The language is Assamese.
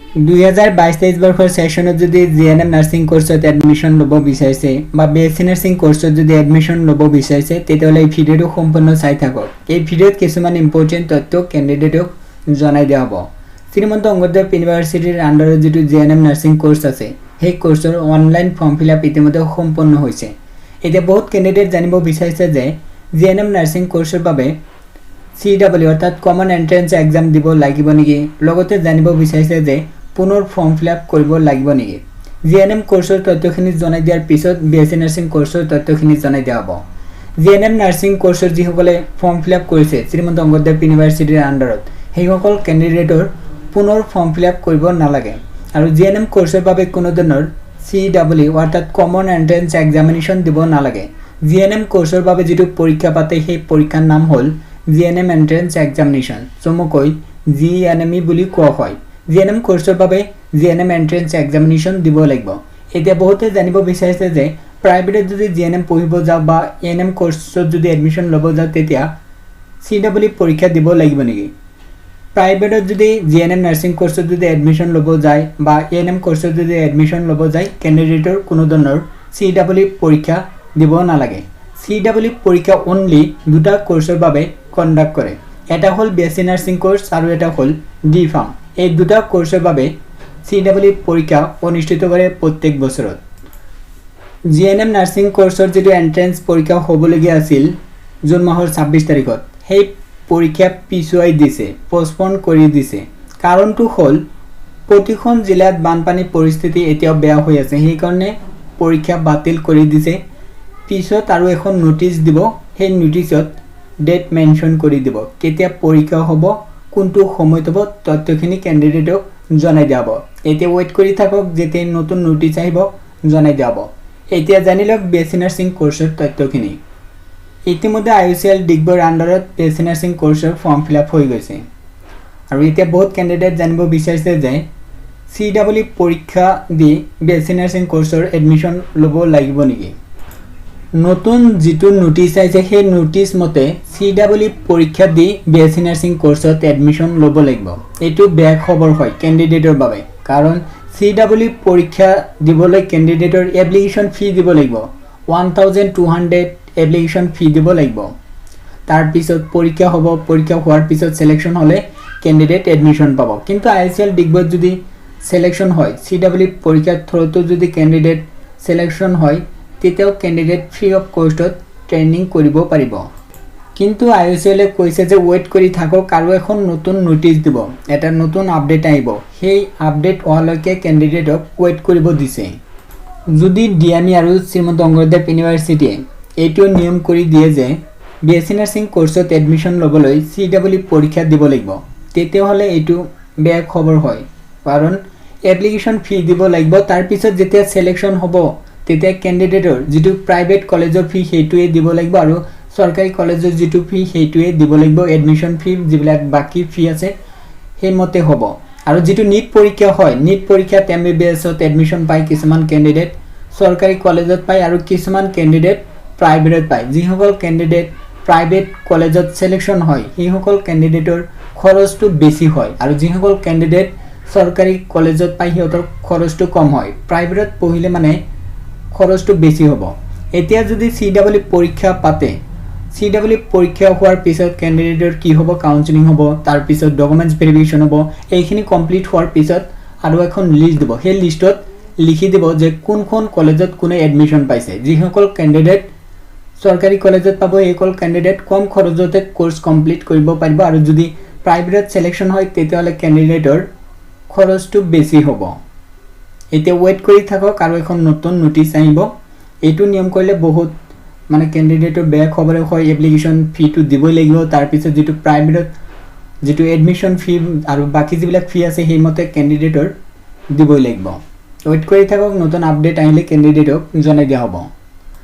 2022-23 বৰ্ষৰ সেশনত যদি জিএনএম নাৰ্ছিং কোৰ্সত এডমিশন ল'ব বিচাৰিছে বা বিএসসি নাৰ্ছিং কোৰ্সত যদি এডমিশন ল'ব বিচাৰিছে তেতিয়াহ'লে এই ভিডিঅ'টো সম্পূৰ্ণ চাই থাকক। এই ভিডিঅ'ত কিছুমান ইম্পৰ্টেন্ট তথ্য কেণ্ডিডেটক জনাই দিয়া হ'ব। শ্ৰীমন্ত অংগদেৱ ইউনিভাৰ্চিটিৰ আণ্ডাৰত যেটো জিএনএম নাৰ্ছিং কোৰ্স আছে সেই কোৰ্সৰ অনলাইন ফৰ্ম ফিলআপ ইতিমধ্যে সম্পন্ন হৈছে। এতিয়া বহুত কেণ্ডিডেট জানিব বিচাৰিছে যে জিএনএম নাৰ্ছিং কোৰ্সৰ বাবে CW অৰ্থাৎ কমন এন্ট্ৰেন্স এক্সাম দিব লাগিব নেকি, লগতে জানিব বিচাৰিছে যে পুনৰ ফৰ্ম ফিলআপ কৰিব লাগিব নেকি। জিএনএম কোৰ্সৰ তথ্যখিনি জনাই দিয়াৰ পিছত বিএসসি নাৰ্ছিং কোৰ্সৰ তথ্যখিনি জনাই দিয়া হ'ব। জিএনএম নাৰ্ছিং কোৰ্সৰ যিসকলে ফৰ্ম ফিলআপ কৰিছে শ্ৰীমন্ত অংগদেৱ ইউনিভাৰ্চিটিৰ আণ্ডাৰত সেইসকল কেণ্ডিডেটৰ পুনৰ ফৰ্ম ফিলআপ কৰিব নালাগে আৰু জিএনএম কোৰ্সৰ বাবে কোনো ধৰণৰ CW অৰ্থাৎ কমন এন্ট্ৰেন্স এক্সামিনেশ্যন দিব নালাগে। জিএনএম কোৰ্সৰ বাবে যেটো পৰীক্ষা পাতে সেই পৰীক্ষাৰ নাম হ'ল জিএনএম এন্ট্ৰেন্স এক্সামিনেশ্যন, চমুকৈ জিএনএমই বুলি কোৱা হয়। জিএনএম কোৰ্সৰ বাবে জিএনএম এন্ট্ৰেন্স এক্সামিনেশ্যন দিব লাগিব। এতিয়া বহুতে জানিব বিচাৰিছে যে প্ৰাইভেটত যদি জিএনএম পঢ়িব যাওঁ বা এএনএম কোৰ্সত যদি এডমিশন ল'ব যাওঁ তেতিয়া CW পৰীক্ষা দিব লাগিব নেকি। প্ৰাইভেটত যদি জিএনএম নাৰ্ছিং কোৰ্সত যদি এডমিশন ল'ব যায় বা এএনএম কোৰ্সত যদি এডমিশন ল'ব যায় কেণ্ডিডেটৰ কোনো ধৰণৰ CW পৰীক্ষা দিব নালাগে। CW পৰীক্ষা অনলি দুটা কোৰ্সৰ বাবে কণ্ডাক্ট কৰে, এটা হ'ল বিএসসি নাৰ্ছিং কোৰ্স আৰু এটা হ'ল ডি ফাৰ্ম। এই দুটা কোৰ্সৰ বাবে CW পৰীক্ষা অনুষ্ঠিত কৰে প্ৰত্যেক বছৰত। জিএনএম নাৰ্ছিং কোৰ্সৰ যেটো এন্ট্ৰেন্স পৰীক্ষা হ'বলগীয়া আছিল জুন মাহৰ 26 তাৰিখত সেই পৰীক্ষা পিছুৱাই দিছে, পোষ্টপন কৰি দিছে। কাৰণটো হ'ল প্ৰতিখন জিলাত বানপানী পৰিস্থিতি এতিয়াও বেয়া হৈ আছে, সেইকাৰণে পৰীক্ষা বাতিল কৰি দিছে। পিছত আৰু এখন নোটিশ দিব, সেই নোটিশত ডেট মেনশন কৰি দিব কেতিয়া পৰীক্ষা হ'ব, কোনটো সময়ত হ'ব, তথ্যখিনি কেণ্ডিডেটক জনাই দিয়া হ'ব। এতিয়া ওয়েট কৰি থাকক, যেতিয়া নতুন নোটিশ আহিব জনাই দিয়া হ'ব। এতিয়া জানি লওক বিএসসি নাৰ্ছিং কোৰ্সৰ তথ্যখিনি। ইতিমধ্যে IUCL ডিগবৈৰ আণ্ডাৰত বিএসসি নাৰ্ছিং কোৰ্সৰ ফৰ্ম ফিলআপ হৈ গৈছে আৰু এতিয়া বহুত কেণ্ডিডেট জানিব বিচাৰিছে যে CW পৰীক্ষা দি বিএসসি নাৰ্ছিং কোৰ্সৰ এডমিশন ল'ব লাগিব নেকি। নতুন যেটো নোটিশ আহিছে সেই নোটিশ মতে CW পৰীক্ষা দি বিএসসি নাৰ্ছিং কোৰ্সত এডমিশন ল'ব লাগিব। এইটো বেয়া খবৰ হয় কেণ্ডিডেটৰ বাবে, কাৰণ CW পৰীক্ষা দিবলৈ কেণ্ডিডেটৰ এপ্লিকেশ্যন ফি দিব লাগিব 1200 এপ্লিকেশ্যন ফি দিব লাগিব। তাৰ পিছত পৰীক্ষা হ'ব, পৰীক্ষা হোৱাৰ পিছত সিলেকশন হ'লে কেণ্ডিডেট এডমিশন পাব। কিন্তু IUCL ডিগবৈত যদি সিলেকশন হয় CW পৰীক্ষাৰ থ্ৰুটো যদি কেণ্ডিডেট সিলেকশন হয় তেতিয়াও কেণ্ডিডেট ফ্ৰী অফ কষ্টত ট্ৰেইনিং কৰিব পাৰিব। কিন্তু IUCL কৈছে যে ওয়েট কৰি থাকক আৰু এখন নতুন নোটিশ দিব, এটা নতুন আপডেট আহিব, সেই আপডেট হোৱালৈকে কেণ্ডিডেটক ওয়েট কৰিব দিছে। যদি ডিএমই আৰু শ্ৰীমন্ত অংগদেৱ ইউনিভাৰ্চিটিয়ে এইটো নিয়ম কৰি দিয়ে যে বিএসসি নাৰ্ছিং কোৰ্সত এডমিশন ল'বলৈ CW পৰীক্ষা দিব লাগিব তেতিয়াহ'লে এইটো বেয়া খবৰ হয়, কাৰণ এপ্লিকেশ্যন ফি দিব লাগিব। তাৰ পিছত যেতিয়া সিলেকশন হ'ব তেতিয়া কেণ্ডিডেটৰ যেটো প্ৰাইভেট কলেজৰ ফি সেইটোৱে দিব লাগিব আৰু চৰকাৰী কলেজৰ যেটো ফি সেইটোৱে দিব লাগিব। এডমিশন ফি যিবিলাক বাকি ফি আছে সেইমতে হ'ব। আৰু যেটো নিট পৰীক্ষা হয়, নিট পৰীক্ষাত MBBSত এডমিশন পায় কিছুমান কেণ্ডিডেট, চৰকাৰী কলেজত পায় আৰু কিছুমান কেণ্ডিডেট প্ৰাইভেটত পায়। যিসকল কেণ্ডিডেট প্ৰাইভেট কলেজত সিলেকশন হয় সেইসকল কেণ্ডিডেটৰ খৰচটো বেছি হয় আৰু যিসকল কেণ্ডিডেট চৰকাৰী কলেজত পায় সিহঁতৰ খৰচটো কম হয়। প্ৰাইভেটত পঢ়িলে মানে খৰচটো বেছি হ'ব। এতিয়া যদি CW পৰীক্ষা পাতে, CW পৰীক্ষা হোৱাৰ পিছত কেণ্ডিডেটৰ কি হ'ব, কাউন্সেলিং হ'ব, তাৰ পিছত ডকুমেন্টছ ভেৰিফিকেশ্যন হ'ব। এইখিনি কমপ্লিট হোৱাৰ পিছত আৰু এখন লিষ্ট দিব, সেই লিষ্টত লিখি দিব যে কোনখন কলেজত কোনে এডমিশন পাইছে। যিসকল কেণ্ডিডেট চৰকাৰী কলেজত পাব সেইসকল কেণ্ডিডেট কম খৰচতে কোৰ্স কমপ্লিট কৰিব পাৰিব আৰু যদি প্ৰাইভেটত সিলেকশন হয় তেতিয়াহ'লে কেণ্ডিডেটৰ খৰচটো বেছি হ'ব। এতিয়া ওয়েট কৰি থাকক আৰু এখন নতুন নোটিশ আহিব। এইটো নিয়ম কৰিলে বহুত মানে কেণ্ডিডেটৰ বেয়া খবৰ হয়, এপ্লিকেশ্যন ফিটো দিবই লাগিব। তাৰ পিছত যেটো প্ৰাইভেটত যেটো এডমিশন ফি আৰু বাকি যিবিলাক ফি আছে সেইমতে কেণ্ডিডেটৰ দিবই লাগিব। ওয়েট কৰি থাকক, নতুন আপডেট আহিলে কেণ্ডিডেটক জনাই দিয়া হ'ব।